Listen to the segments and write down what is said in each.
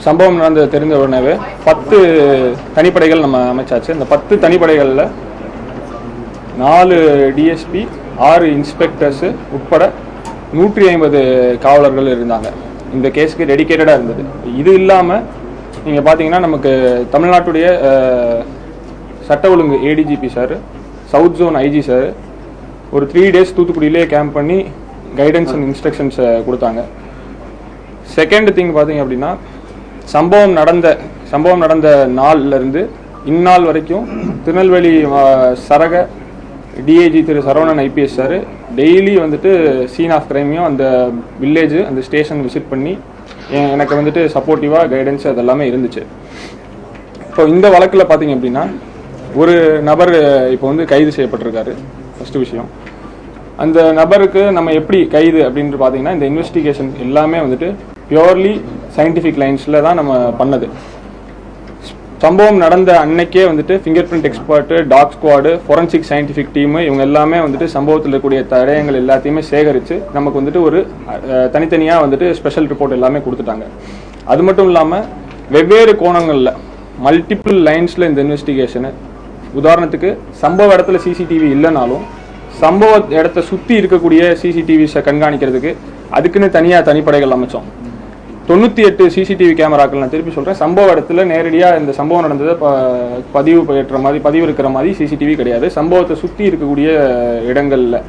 சம்பவம் நடந்தது தெரிந்த உடனே 10 தனிப்படைகள் நம்ம அமைச்சாச்சு. இந்த 10 தனிப்படைகளில் 4 டிஎஸ்பி 6 இன்ஸ்பெக்டர்ஸு உட்பட 150 காவலர்கள் இருந்தாங்க. இந்த கேஸுக்கு டெடிக்கேட்டடாக இருந்தது. இது இல்லாமல் நீங்கள் பார்த்தீங்கன்னா நமக்கு தமிழ்நாட்டுடைய சட்ட ஒழுங்கு ADGP sir, south zone IG sir ஒரு 3 days தூத்துக்குடியிலே கேம்ப் பண்ணி கைடன்ஸ் அண்ட் இன்ஸ்ட்ரக்ஷன்ஸை கொடுத்தாங்க. செகண்ட் திங் பார்த்தீங்க அப்படின்னா சம்பவம் நடந்த நாள்லேருந்து இந்நாள் வரைக்கும் திருநெல்வேலி சரக டிஐஜி திரு சரவணன் ஐபிஎஸ் சார் டெய்லி வந்துட்டு சீன் ஆஃப் கிரைமையும் அந்த வில்லேஜ் அந்த ஸ்டேஷன் விசிட் பண்ணி எனக்கு வந்துட்டு சப்போர்ட்டிவாக கைடன்ஸ் அதெல்லாமே இருந்துச்சு. இப்போ இந்த வழக்கில் பார்த்தீங்க அப்படின்னா ஒரு நபர் இப்போ வந்து கைது செய்யப்பட்டிருக்காரு. ஃபஸ்ட்டு விஷயம், அந்த நபருக்கு நம்ம எப்படி கைது அப்படின்ட்டு பார்த்தீங்கன்னா இந்த இன்வெஸ்டிகேஷன் எல்லாமே வந்துட்டு பியூர்லி சயின்டிஃபிக் லைன்ஸில் தான் நம்ம பண்ணது. சம்பவம் நடந்த அன்னைக்கே வந்துட்டு finger print expert, dog squad, forensic scientific team இவங்க எல்லாமே வந்துட்டு சம்பவத்தில் இருக்கக்கூடிய தடயங்கள் எல்லாத்தையுமே சேகரித்து நமக்கு வந்துட்டு ஒரு தனித்தனியாக வந்துட்டு ஸ்பெஷல் ரிப்போர்ட் எல்லாமே கொடுத்துட்டாங்க. அது மட்டும் இல்லாமல் வெவ்வேறு கோணங்களில் மல்டிபிள் லைன்ஸில் இந்த இன்வெஸ்டிகேஷனு, உதாரணத்துக்கு சம்பவ இடத்துல சிசிடிவி இல்லைனாலும் சம்பவ இடத்த சுற்றி இருக்கக்கூடிய சிசிடிவிஸை கண்காணிக்கிறதுக்கு அதுக்குன்னு தனியாக தனிப்படைகள் அமைச்சோம். 98 சிசிடிவி கேமராக்கள், நான் திருப்பி சொல்கிறேன், சம்பவ இடத்துல நேரடியாக இந்த சம்பவம் நடந்ததை பதிவு இருக்கிற மாதிரி சிசிடிவி கிடையாது. சம்பவத்தை சுற்றி இருக்கக்கூடிய இடங்களில்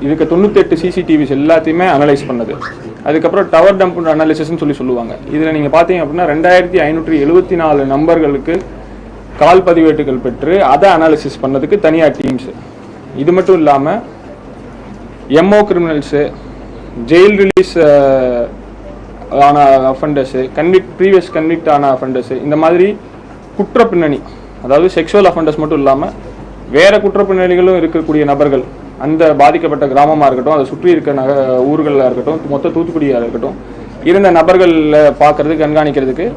இதுக்கு 98 சிசிடிவிஸ் எல்லாத்தையுமே அனலைஸ் பண்ணது. அதுக்கப்புறம் டவர் டம்ப் அனாலிசிஸ்ன்னு சொல்லுவாங்க. இதில் நீங்கள் பார்த்தீங்க அப்படின்னா 2574 நம்பர்களுக்கு கால் பதிவேட்டுகள் பெற்று அதை அனாலிசிஸ் பண்ணதுக்கு தனியாக டீம்ஸு. இது மட்டும் இல்லாமல் எம்ஓ கிரிமினல்ஸு, ஜெயில் ரிலீஸ் ஆன அஃபண்டர்ஸு, ப்ரீவியஸ் கன்விக்ட் ஆன அஃபண்டர்ஸு, இந்த மாதிரி குற்ற பின்னணி, அதாவது செக்ஷுவல் அஃபண்டர்ஸ் மட்டும் இல்லாமல் வேறு குற்ற பின்னணிகளும் இருக்கக்கூடிய நபர்கள், அந்த பாதிக்கப்பட்ட கிராமமாக இருக்கட்டும், அதை சுற்றி இருக்க ஊர்களில் இருக்கட்டும், மொத்த தூத்துக்குடியாக இருக்கட்டும், இருந்த நபர்களில் பார்க்குறதுக்கு கண்காணிக்கிறதுக்கு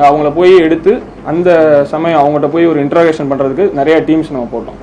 அவங்கள போய் எடுத்து அந்த சமயம் அவங்கள்ட்ட போய் ஒரு இன்ட்ராகேஷன் பண்ணுறதுக்கு நிறைய டீம்ஸ் நம்ம போட்டோம்.